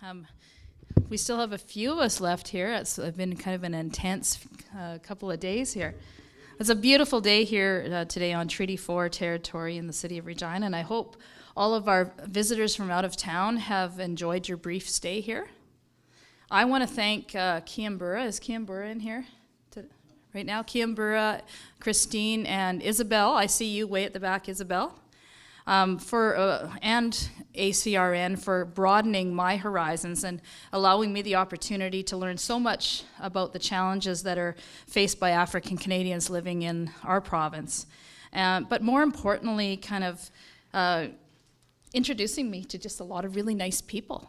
Um, we still have a few of us left here. It's been kind of an intense couple of days here. It's a beautiful day here today on Treaty 4 territory in the city of Regina, and I hope all of our visitors from out of town have enjoyed your brief stay here. I want to thank Kiambura. Is Kiambura in here right now? Kiambura, Christine, and Isabel. I see you way at the back, Isabel. And ACRN for broadening my horizons and allowing me the opportunity to learn so much about the challenges that are faced by African Canadians living in our province. But more importantly, kind of introducing me to just a lot of really nice people.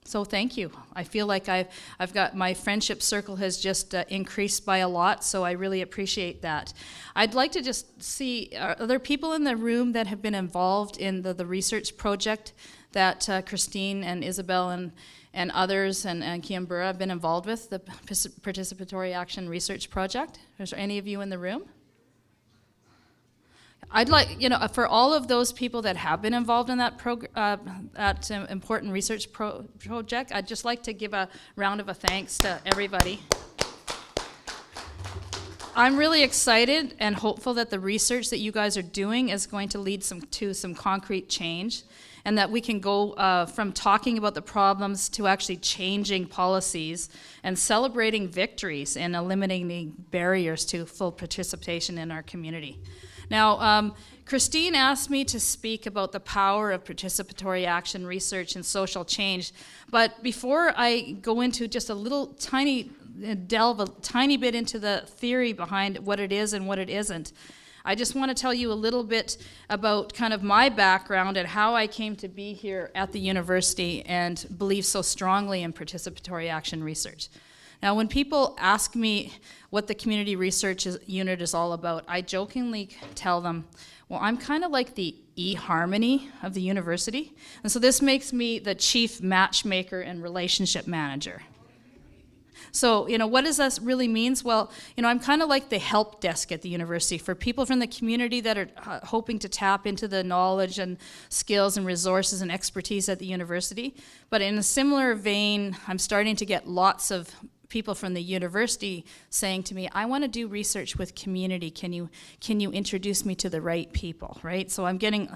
So thank you. I feel like I've got my friendship circle has just increased by a lot, so I really appreciate that. I'd like to just see, are there people in the room that have been involved in the research project that Christine and Isabel and others and Kiambura have been involved with, the Participatory Action Research Project? Is there any of you in the room? I'd like, for all of those people that have been involved in that important research project, I'd just like to give a round of thanks to everybody. I'm really excited and hopeful that the research that you guys are doing is going to lead to some concrete change, and that we can go from talking about the problems to actually changing policies and celebrating victories and eliminating barriers to full participation in our community. Now, Christine asked me to speak about the power of participatory action research and social change, but before I go into just delve a tiny bit into the theory behind what it is and what it isn't, I just want to tell you a little bit about kind of my background and how I came to be here at the university and believe so strongly in participatory action research. Now, when people ask me what the community research unit is all about, I jokingly tell them, well, I'm kind of like the eHarmony of the university. And so this makes me the chief matchmaker and relationship manager. So, what does that really mean? Well, I'm kind of like the help desk at the university for people from the community that are hoping to tap into the knowledge and skills and resources and expertise at the university. But in a similar vein, I'm starting to get lots of people from the university saying to me, I want to do research with community. Can you introduce me to the right people, right? So I'm getting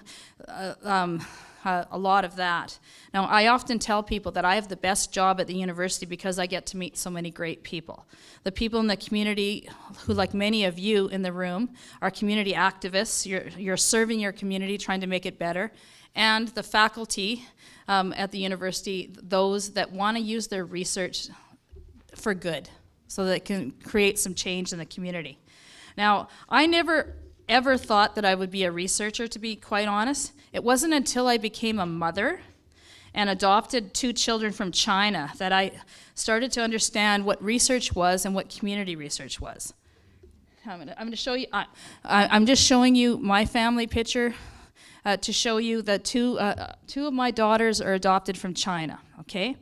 a lot of that. Now, I often tell people that I have the best job at the university because I get to meet so many great people. The people in the community who, like many of you in the room, are community activists. You're serving your community, trying to make it better. And the faculty at the university, those that want to use their research for good, so that it can create some change in the community. Now, I never ever thought that I would be a researcher, to be quite honest. It wasn't until I became a mother and adopted 2 children from China that I started to understand what research was and what community research was. I'm going to show you. I'm just showing you my family picture to show you that two of my daughters are adopted from China. Okay,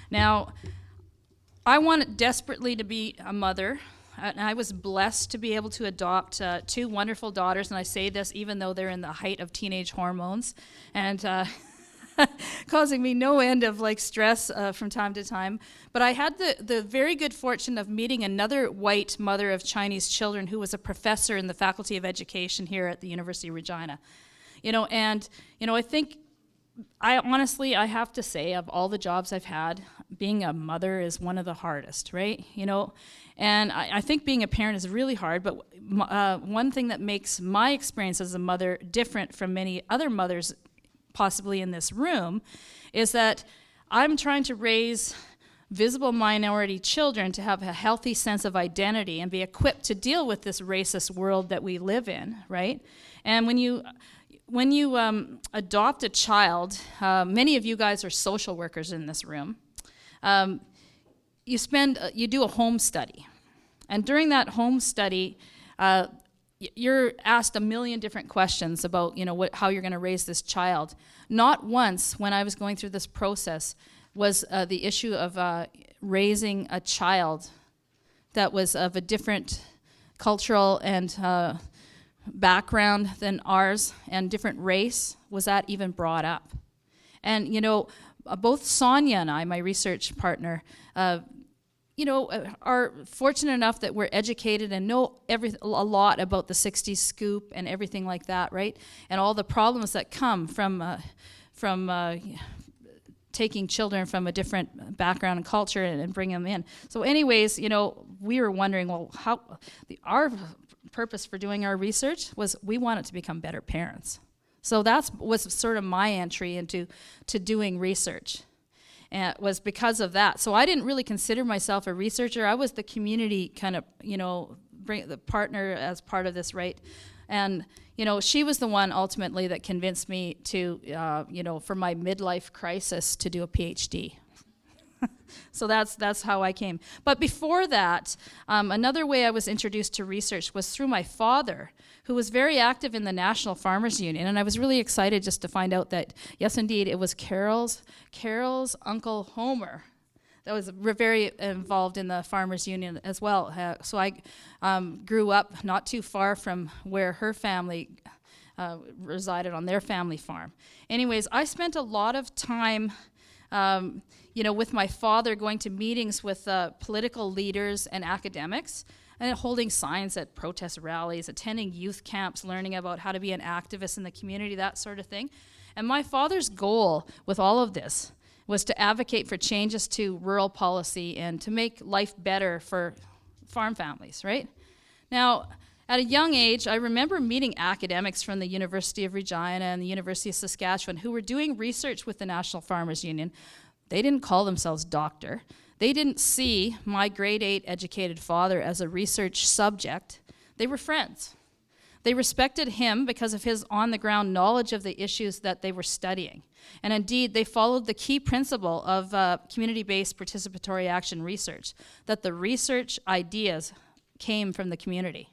now, I wanted desperately to be a mother, and I was blessed to be able to adopt 2 wonderful daughters, and I say this even though they're in the height of teenage hormones, and causing me no end of stress from time to time. But I had the very good fortune of meeting another white mother of Chinese children who was a professor in the Faculty of Education here at the University of Regina. I think I have to say, of all the jobs I've had, being a mother is one of the hardest, right? And I think being a parent is really hard, but one thing that makes my experience as a mother different from many other mothers possibly in this room is that I'm trying to raise visible minority children to have a healthy sense of identity and be equipped to deal with this racist world that we live in, right? And when you adopt a child, many of you guys are social workers in this room, you do a home study. And during that home study, you're asked a million different questions about, how you're going to raise this child. Not once, when I was going through this process, was the issue of raising a child that was of a different cultural and background than ours and different race, was that even brought up. And both Sonia and I, my research partner, are fortunate enough that we're educated and know a lot about the 60s scoop and everything like that, right? And all the problems that come from taking children from a different background and culture and bring them in. So anyways, we were wondering, well, our purpose for doing our research was we wanted to become better parents. So that was sort of my entry into doing research. And it was because of that. So I didn't really consider myself a researcher. I was the community kind of, bring the partner as part of this, right? And, she was the one ultimately that convinced me to, for my midlife crisis to do a PhD. So that's how I came. But before that, another way I was introduced to research was through my father, who was very active in the National Farmers Union. And I was really excited just to find out that, yes, indeed, it was Carol's Uncle Homer that was very involved in the Farmers Union as well. So I grew up not too far from where her family resided on their family farm. Anyways, I spent a lot of time with my father going to meetings with political leaders and academics and holding signs at protest rallies, attending youth camps, learning about how to be an activist in the community, that sort of thing. And my father's goal with all of this was to advocate for changes to rural policy and to make life better for farm families, right? Now, at a young age, I remember meeting academics from the University of Regina and the University of Saskatchewan who were doing research with the National Farmers Union. They didn't call themselves doctor. They didn't see my grade 8 educated father as a research subject. They were friends. They respected him because of his on-the-ground knowledge of the issues that they were studying. And indeed, they followed the key principle of community-based participatory action research, that the research ideas came from the community.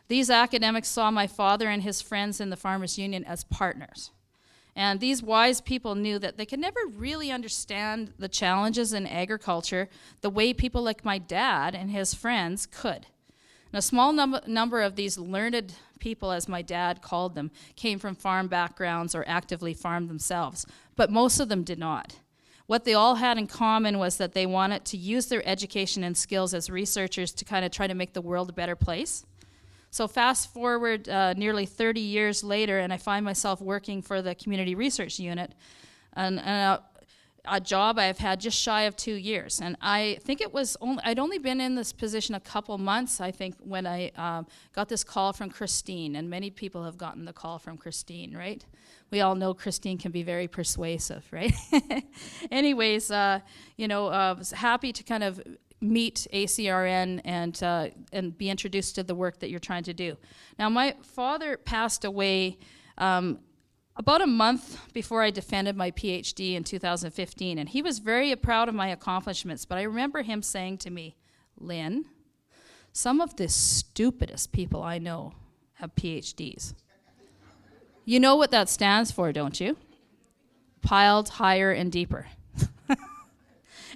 These academics saw my father and his friends in the Farmers Union as partners. And these wise people knew that they could never really understand the challenges in agriculture the way people like my dad and his friends could. And a small number of these learned people, as my dad called them, came from farm backgrounds or actively farmed themselves, but most of them did not. What they all had in common was that they wanted to use their education and skills as researchers to kind of try to make the world a better place. So fast forward nearly 30 years later, and I find myself working for the Community Research Unit, and a job I've had just shy of 2 years. And I think I'd only been in this position a couple months, I think, when I got this call from Christine, and many people have gotten the call from Christine, right? We all know Christine can be very persuasive, right? Anyways, I was happy to kind of meet ACRN and be introduced to the work that you're trying to do. Now, my father passed away about a month before I defended my PhD in 2015, and he was very proud of my accomplishments, but I remember him saying to me, "Lynn, some of the stupidest people I know have PhDs. You know what that stands for, don't you? Piled higher and deeper."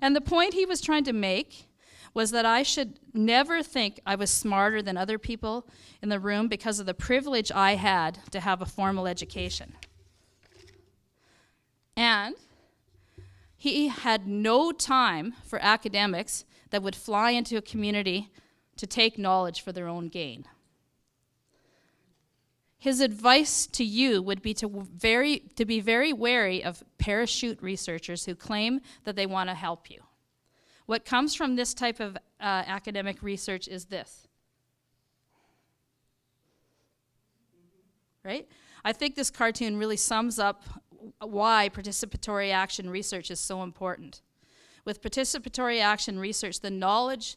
And the point he was trying to make was that I should never think I was smarter than other people in the room because of the privilege I had to have a formal education. And he had no time for academics that would fly into a community to take knowledge for their own gain. His advice to you would be to be very wary of parachute researchers who claim that they want to help you. What comes from this type of academic research is this. Right? I think this cartoon really sums up why participatory action research is so important. With participatory action research, the knowledge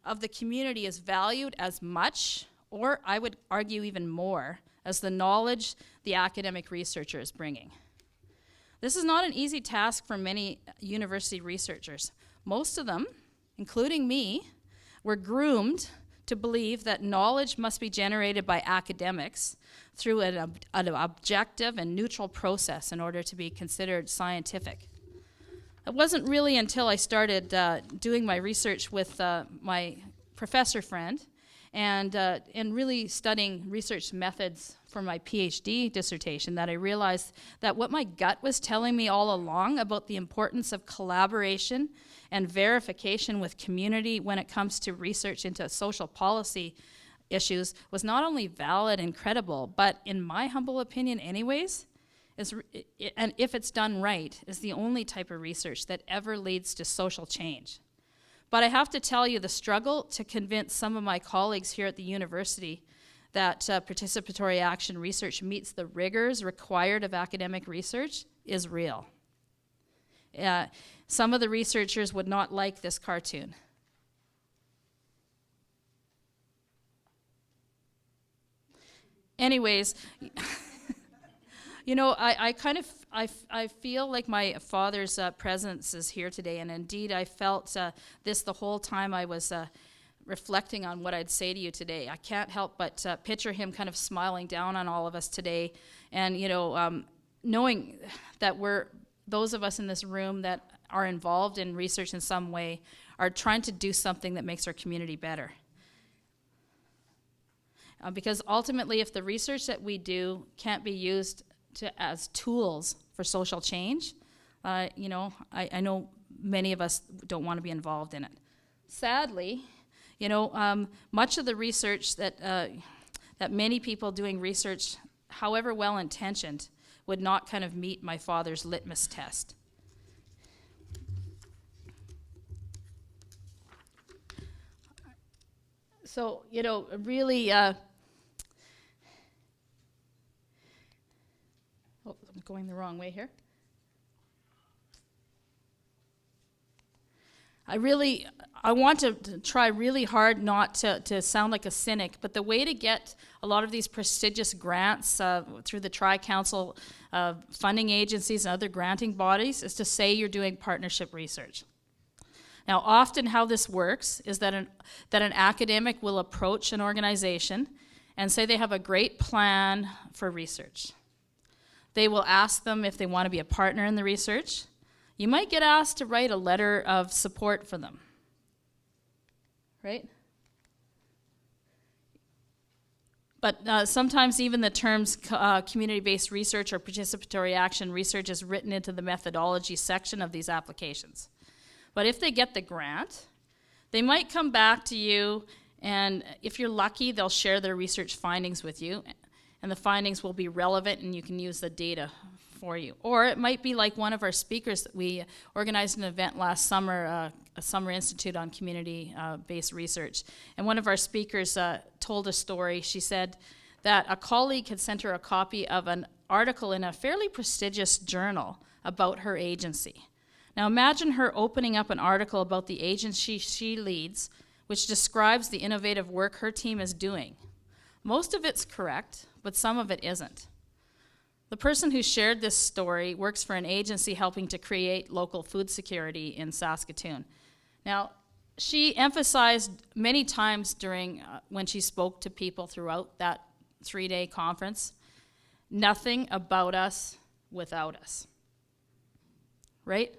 of the community is valued as much, or I would argue even more, as the knowledge the academic researcher is bringing. This is not an easy task for many university researchers. Most of them, including me, were groomed to believe that knowledge must be generated by academics through an objective and neutral process in order to be considered scientific. It wasn't really until I started doing my research with my professor friend and really studying research methods for my PhD dissertation, that I realized that what my gut was telling me all along about the importance of collaboration and verification with community when it comes to research into social policy issues was not only valid and credible, but in my humble opinion anyways, and if it's done right, is the only type of research that ever leads to social change. But I have to tell you, the struggle to convince some of my colleagues here at the university that participatory action research meets the rigors required of academic research is real. Some of the researchers would not like this cartoon. Anyways, you know, I feel like my father's presence is here today, and indeed I felt this the whole time I was reflecting on what I'd say to you today. I can't help but picture him kind of smiling down on all of us today, and you know, knowing that those of us in this room that are involved in research in some way are trying to do something that makes our community better. Because ultimately, if the research that we do can't be used as tools for social change, you know, I know many of us don't want to be involved in it. Sadly, you know, much of the research that many people doing research, however well-intentioned, would not kind of meet my father's litmus test. So, you know, really, oh, I'm going the wrong way here. I want to try really hard not to sound like a cynic, but the way to get a lot of these prestigious grants through the Tri-Council funding agencies and other granting bodies is to say you're doing partnership research. Now, often how this works is that an academic will approach an organization and say they have a great plan for research. They will ask them if they want to be a partner in the research. You might get asked to write a letter of support for them, right? But sometimes even the terms community-based research or participatory action research is written into the methodology section of these applications. But if they get the grant, they might come back to you, and if you're lucky, they'll share their research findings with you, and the findings will be relevant and you can use the data for you. Or it might be like one of our speakers that we organized an event last summer, a summer institute on community-based research. And one of our speakers told a story. She said that a colleague had sent her a copy of an article in a fairly prestigious journal about her agency. Now imagine her opening up an article about the agency she leads, which describes the innovative work her team is doing. Most of it's correct, but some of it isn't. The person who shared this story works for an agency helping to create local food security in Saskatoon. Now, she emphasized many times during when she spoke to people throughout that 3-day conference, nothing about us without us, right?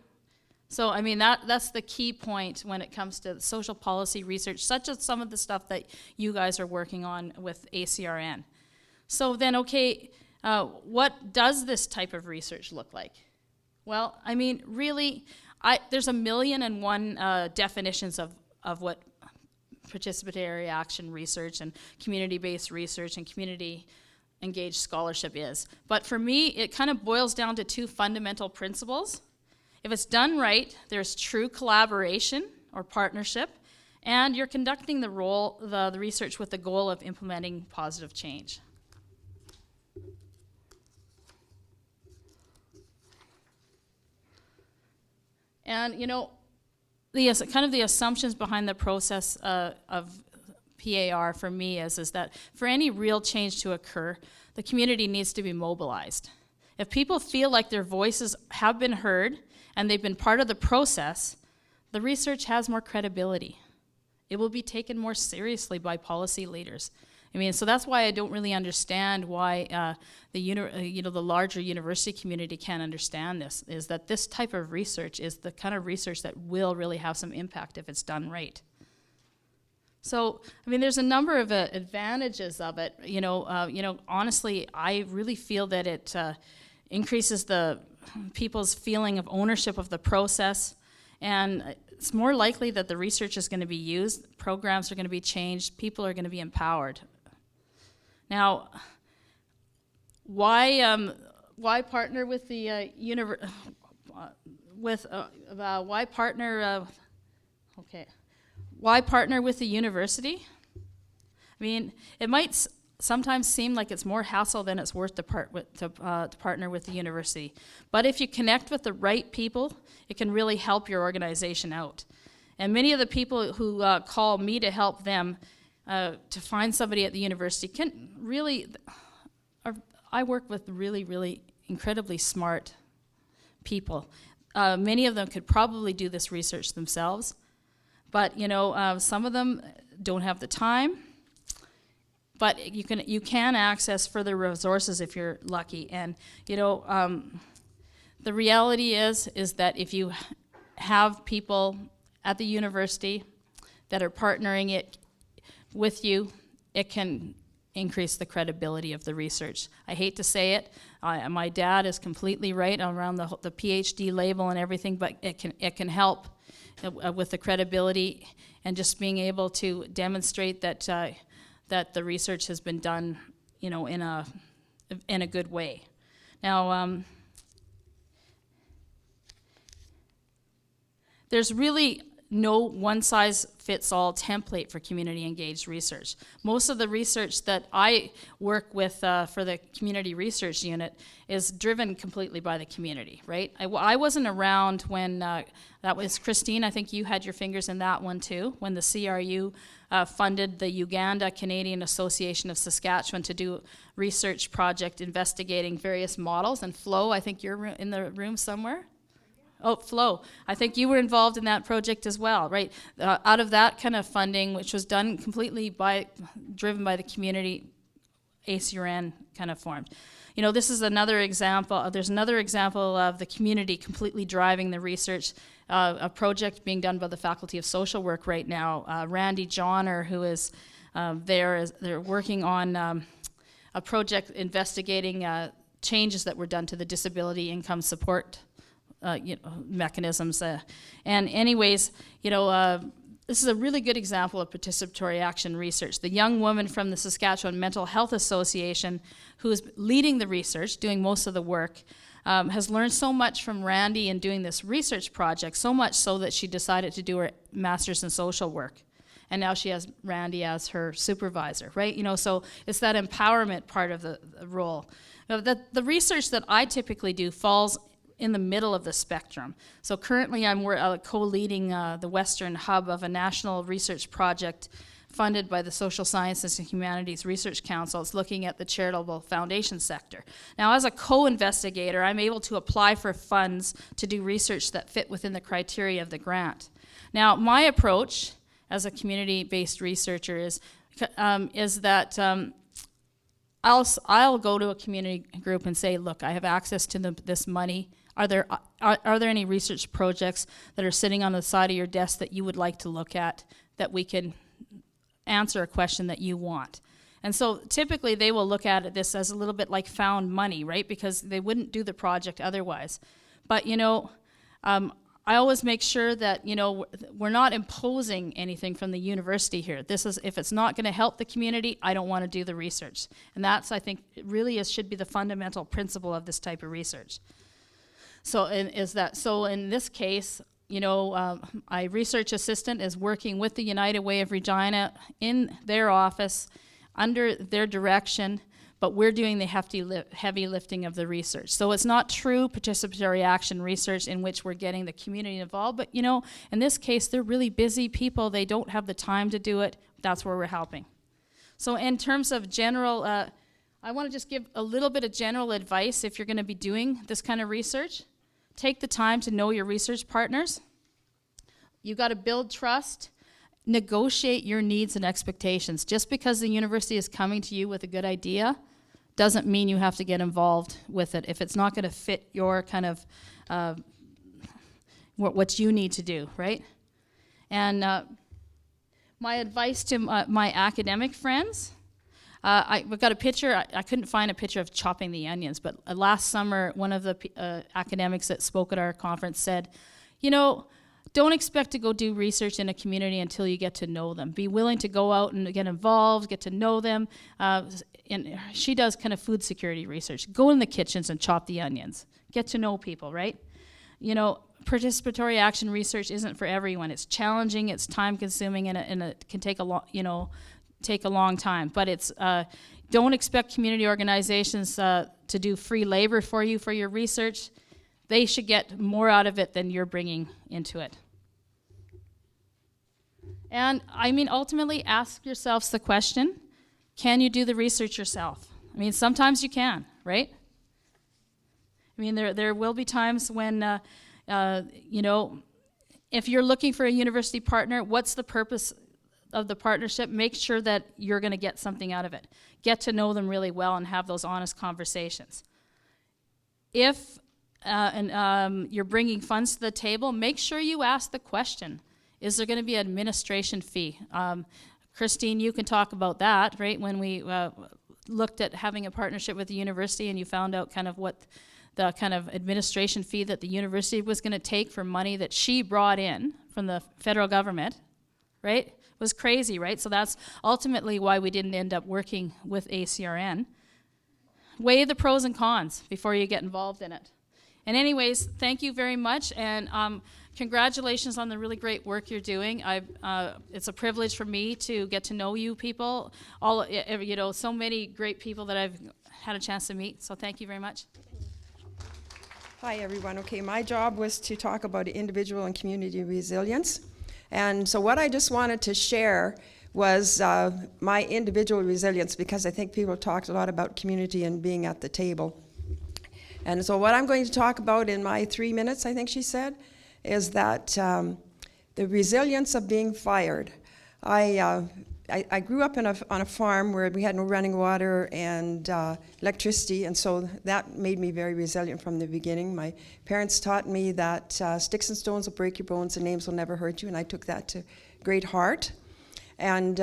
So, I mean, that's the key point when it comes to social policy research, such as some of the stuff that you guys are working on with ACRN. So then, okay, what does this type of research look like? Well, I mean, really, there's 1,000,001 definitions of what participatory action research and community-based research and community-engaged scholarship is. But for me, it kind of boils down to 2 fundamental principles. If it's done right, there's true collaboration or partnership, and you're conducting the research with the goal of implementing positive change. And, you know, kind of the assumptions behind the process of PAR for me is that for any real change to occur, the community needs to be mobilized. If people feel like their voices have been heard and they've been part of the process, the research has more credibility. It will be taken more seriously by policy leaders. I mean, so that's why I don't really understand why the larger university community can't understand this, is that this type of research is the kind of research that will really have some impact if it's done right. So, I mean, there's a number of advantages of it. Honestly, I really feel that it increases the people's feeling of ownership of the process, and it's more likely that the research is going to be used, programs are going to be changed, people are going to be empowered. Now, why partner with the why partner with the university? I mean, it might sometimes seem like it's more hassle than it's worth to partner with the university. But if you connect with the right people, it can really help your organization out. And many of the people who call me to help them to find somebody at the university can really, I work with really, really incredibly smart people. Many of them could probably do this research themselves, but some of them don't have the time. But you can access further resources if you're lucky. And the reality is that if you have people at the university that are partnering it with you, it can increase the credibility of the research. I hate to say it, my dad is completely right around the PhD label and everything, but it can help with the credibility and just being able to demonstrate that that the research has been done, in a good way. Now, there's really no one-size-fits-all template for community-engaged research. Most of the research that I work with for the Community Research Unit is driven completely by the community, right? I wasn't around when, that was Christine, I think you had your fingers in that one too, when the CRU funded the Uganda Canadian Association of Saskatchewan to do research project investigating various models, and Flo, I think you're in the room somewhere. Oh, Flo, I think you were involved in that project as well, right? Out of that kind of funding, which was done completely driven by the community, ACRN kind of formed. This is another example. There's another example of the community completely driving the research. A project being done by the Faculty of Social Work right now. Randy Johnner, who is they're working on a project investigating changes that were done to the disability income support mechanisms. And anyways, this is a really good example of participatory action research. The young woman from the Saskatchewan Mental Health Association, who is leading the research, doing most of the work, has learned so much from Randy in doing this research project, so much so that she decided to do her master's in social work. And now she has Randy as her supervisor, right? So it's that empowerment part of the role. The research that I typically do falls in the middle of the spectrum. So currently I'm co-leading the Western hub of a national research project funded by the Social Sciences and Humanities Research Council. It's looking at the charitable foundation sector. Now, as a co-investigator, I'm able to apply for funds to do research that fit within the criteria of the grant. Now, my approach as a community-based researcher is that I'll go to a community group and say, look, I have access to this money. Are there any research projects that are sitting on the side of your desk that you would like to look at that we can answer a question that you want? And so typically they will look at this as a little bit like found money, right? Because they wouldn't do the project otherwise. But I always make sure that we're not imposing anything from the university here. If it's not going to help the community, I don't want to do the research. And that's, I think, should be the fundamental principle of this type of research. So in this case, my research assistant is working with the United Way of Regina in their office under their direction, but we're doing the heavy lifting of the research. So it's not true participatory action research in which we're getting the community involved, but in this case, they're really busy people. They don't have the time to do it. That's where we're helping. So in terms of general, I want to just give a little bit of general advice if you're going to be doing this kind of research. Take the time to know your research partners. You got to build trust. Negotiate your needs and expectations. Just because the university is coming to you with a good idea doesn't mean you have to get involved with it if it's not going to fit your kind of what you need to do, right? And My advice to my academic friends, I've got a picture. I couldn't find a picture of chopping the onions, but last summer, one of the academics that spoke at our conference said, you know, don't expect to go do research in a community until you get to know them. Be willing to go out and get involved, get to know them. And she does kind of food security research. Go in the kitchens and chop the onions. Get to know people, right? You know, participatory action research isn't for everyone. It's challenging, it's time-consuming, and it can take a long time. But it's don't expect community organizations to do free labor for you for your research. They should get more out of it than you're bringing into it. And I mean, ultimately, ask yourselves the question: can you do the research yourself? I mean, sometimes you can, right? I mean, there will be times when, you know, if you're looking for a university partner, what's the purpose of the partnership? Make sure that you're going to get something out of it. Get to know them really well and have those honest conversations. If you're bringing funds to the table, make sure you ask the question, is there going to be an administration fee? Christine, you can talk about that, right? When we looked at having a partnership with the university and you found out kind of what the kind of administration fee that the university was going to take for money that she brought in from the federal government, right? It was crazy, right? So that's ultimately why we didn't end up working with ACRN. Weigh the pros and cons before you get involved in it. And anyways, thank you very much, and congratulations on the really great work you're doing. It's a privilege for me to get to know you people, you know, so many great people that I've had a chance to meet, so thank you very much. Hi everyone. Okay, my job was to talk about individual and community resilience. And so what I just wanted to share was my individual resilience, because I think people talked a lot about community and being at the table. And so what I'm going to talk about in my 3 minutes, I think she said, is that the resilience of being fired. I grew up on a farm where we had no running water and electricity, and so that made me very resilient from the beginning. My parents taught me that sticks and stones will break your bones and names will never hurt you, and I took that to great heart. And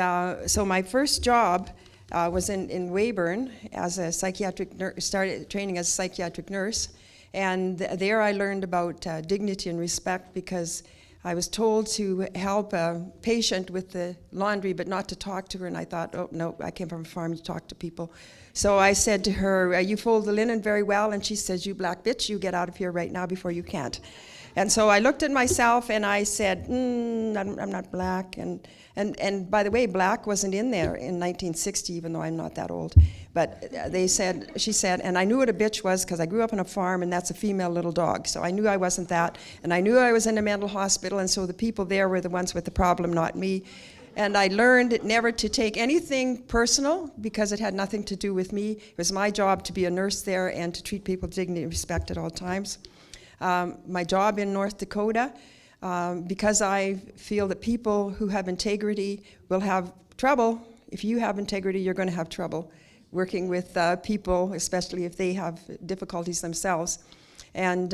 so my first job was in Weyburn as a psychiatric nurse, started training as a psychiatric nurse, and there I learned about dignity and respect, because I was told to help a patient with the laundry, but not to talk to her, and I thought, oh, no, I came from a farm to talk to people. So I said to her, you fold the linen very well, and she says, you black bitch, you get out of here right now before you can't. And so I looked at myself and I said, I'm not black. And by the way, black wasn't in there in 1960, even though I'm not that old. But she said, and I knew what a bitch was because I grew up on a farm, and that's a female little dog. So I knew I wasn't that. And I knew I was in a mental hospital, and so the people there were the ones with the problem, not me. And I learned never to take anything personal because it had nothing to do with me. It was my job to be a nurse there and to treat people with dignity and respect at all times. My job in North Dakota, because I feel that people who have integrity will have trouble. If you have integrity, you're going to have trouble working with people, especially if they have difficulties themselves. And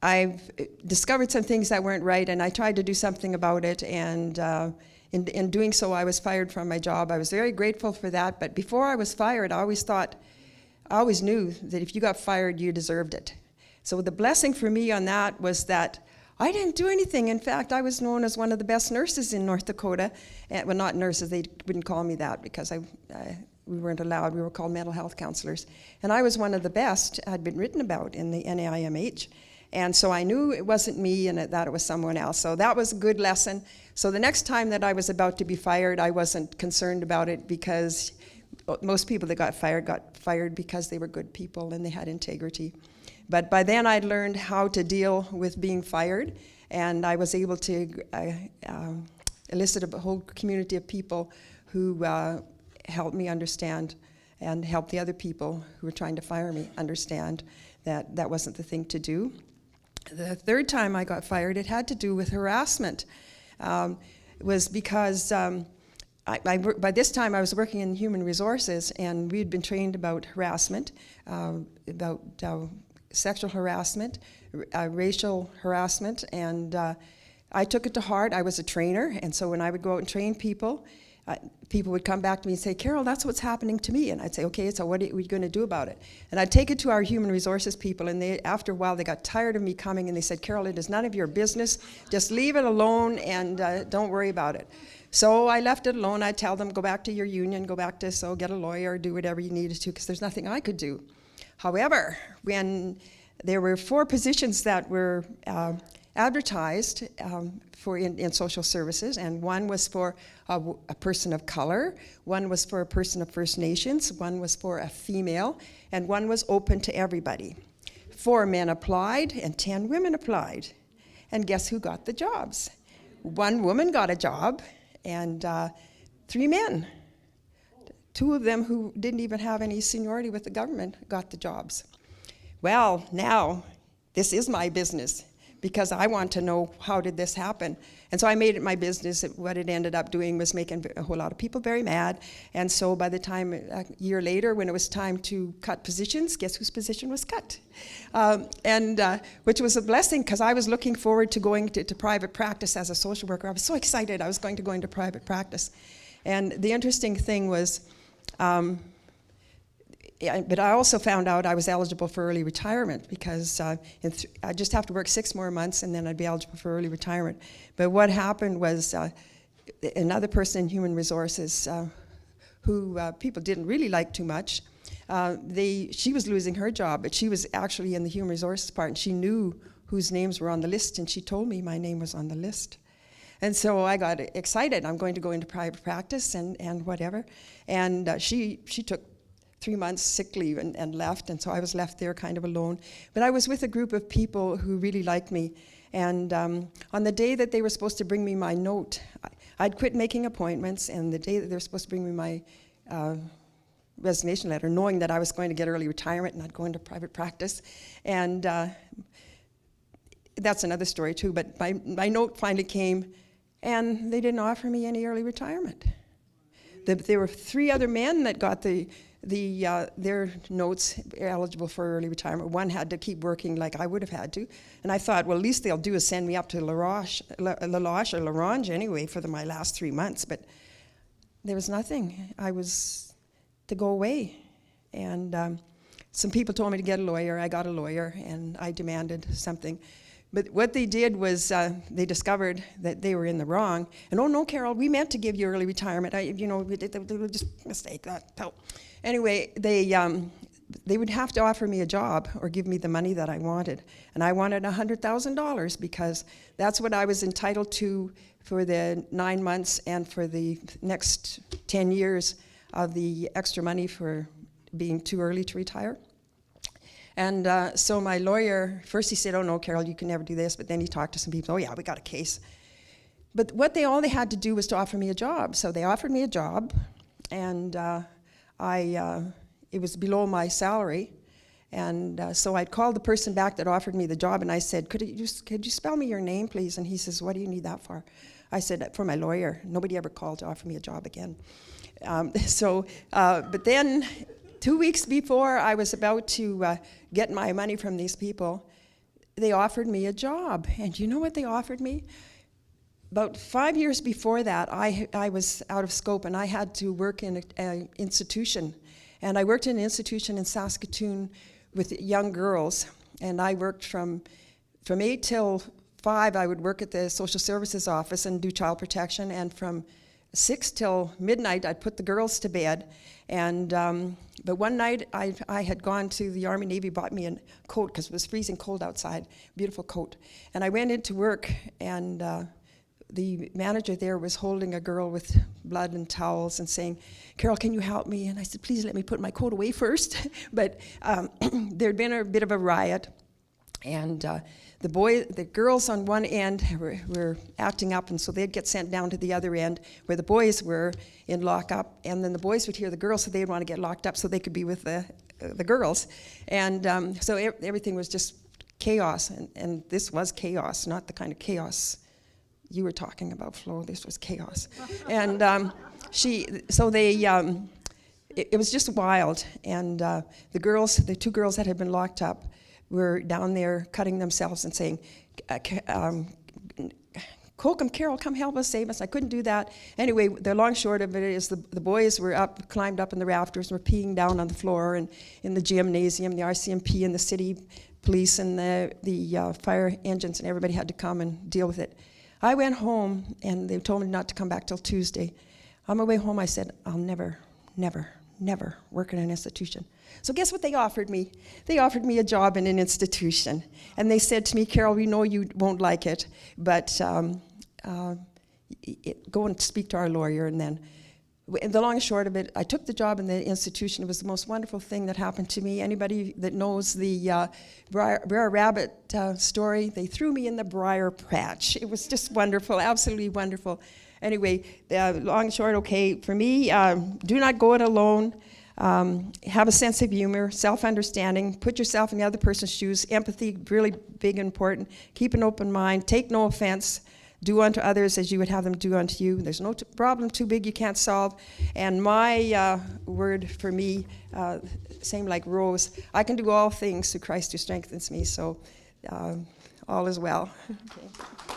I've discovered some things that weren't right, and I tried to do something about it, and in doing so, I was fired from my job. I was very grateful for that, but before I was fired, I always knew that if you got fired, you deserved it. So the blessing for me on that was that I didn't do anything. In fact, I was known as one of the best nurses in North Dakota. Well, not nurses, they wouldn't call me that because we weren't allowed. We were called mental health counselors. And I was one of the best. I'd been written about in the NAIMH. And so I knew it wasn't me and that it was someone else. So that was a good lesson. So the next time that I was about to be fired, I wasn't concerned about it, because most people that got fired because they were good people and they had integrity. But by then I'd learned how to deal with being fired, and I was able to elicit a whole community of people who helped me understand and help the other people who were trying to fire me understand that that wasn't the thing to do. The third time I got fired, it had to do with harassment. It was because by this time I was working in human resources, and we'd been trained about harassment, about sexual harassment, racial harassment, and I took it to heart. I was a trainer, and so when I would go out and train people, people would come back to me and say, Carol, that's what's happening to me. And I'd say, okay, so what are we going to do about it? And I'd take it to our human resources people, and after a while, they got tired of me coming, and they said, Carol, it is none of your business. Just leave it alone, and don't worry about it. So I left it alone. I'd tell them, go back to your union, go back to, get a lawyer, do whatever you needed to, because there's nothing I could do. However, when there were 4 positions that were advertised in social services, and one was for a person of color, one was for a person of First Nations, one was for a female, and one was open to everybody. 4 men applied and 10 women applied. And guess who got the jobs? 1 woman got a job and 3 men. 2 of them who didn't even have any seniority with the government got the jobs. Well, now this is my business, because I want to know, how did this happen? And so I made it my business. What it ended up doing was making a whole lot of people very mad. And so by the time, a year later, when it was time to cut positions, guess whose position was cut? Which was a blessing, because I was looking forward to going to private practice as a social worker. I was so excited I was going to go into private practice. And the interesting thing was, but I also found out I was eligible for early retirement, because I just have to work 6 more months and then I'd be eligible for early retirement. But what happened was another person in human resources who people didn't really like too much, she was losing her job, but she was actually in the human resources part, and she knew whose names were on the list, and she told me my name was on the list. And so I got excited. I'm going to go into private practice and whatever. And she took 3 months sick leave and left, and so I was left there kind of alone. But I was with a group of people who really liked me, and on the day that they were supposed to bring me my note, I'd quit making appointments, and the day that they were supposed to bring me my resignation letter, knowing that I was going to get early retirement and not go into private practice, and that's another story too, but my note finally came, and they didn't offer me any early retirement. There were 3 other men that got their notes eligible for early retirement. One had to keep working like I would have had to. And I thought, well, at least they'll do is send me up to La Roche or La Ronge anyway for my last 3 months. But there was nothing. I was to go away. And some people told me to get a lawyer. I got a lawyer, and I demanded something. But what they did was they discovered that they were in the wrong. And, oh, no, Carol, we meant to give you early retirement. They were just a mistake. Anyway, they would have to offer me a job or give me the money that I wanted. And I wanted $100,000, because that's what I was entitled to for the 9 months and for the next 10 years of the extra money for being too early to retire. And so my lawyer, first he said, oh, no, Carol, you can never do this. But then he talked to some people. Oh, yeah, we got a case. But all they had to do was to offer me a job. So they offered me a job, and it was below my salary. And so I'd called the person back that offered me the job, and I said, could you spell me your name, please? And he says, what do you need that for? I said, for my lawyer. Nobody ever called to offer me a job again. But then 2 weeks before I was about to get my money from these people, they offered me a job. And you know what they offered me? About 5 years before that, I was out of scope, and I had to work in an institution. And I worked in an institution in Saskatoon with young girls. And I worked from 8 till 5, I would work at the social services office and do child protection. And from 6 till midnight, I'd put the girls to bed. And but one night, I had gone to the Army Navy, bought me a coat, because it was freezing cold outside, beautiful coat. And I went into work, and the manager there was holding a girl with blood and towels and saying, Carol, can you help me? And I said, please let me put my coat away first. But there'd been a bit of a riot, and the girls on one end were acting up, and so they'd get sent down to the other end where the boys were in lockup, and then the boys would hear the girls, so they'd want to get locked up so they could be with the girls. And so everything was just chaos, and this was chaos, not the kind of chaos you were talking about, Flo. This was chaos. And it was just wild, and the 2 girls that had been locked up, were down there cutting themselves and saying, Holcomb, Carol, come help us, save us. I couldn't do that. Anyway, the long short of it is the boys were climbed up in the rafters, and were peeing down on the floor, and in the gymnasium, the RCMP and the city police and the fire engines and everybody had to come and deal with it. I went home, and they told me not to come back till Tuesday. On my way home, I said, I'll never, never, never work in an institution. So guess what they offered me? They offered me a job in an institution. And they said to me, Carol, we know you won't like it, but go and speak to our lawyer. And then, the long and short of it, I took the job in the institution. It was the most wonderful thing that happened to me. Anybody that knows the Briar Rabbit story, they threw me in the briar patch. It was just wonderful, absolutely wonderful. Anyway, long and short, okay, for me, do not go it alone. Have a sense of humor, self-understanding, put yourself in the other person's shoes, empathy, really big and important. Keep an open mind, take no offense, do unto others as you would have them do unto you. There's no problem too big you can't solve. And my word for me, same like Rose, I can do all things through Christ who strengthens me, so all is well. Okay.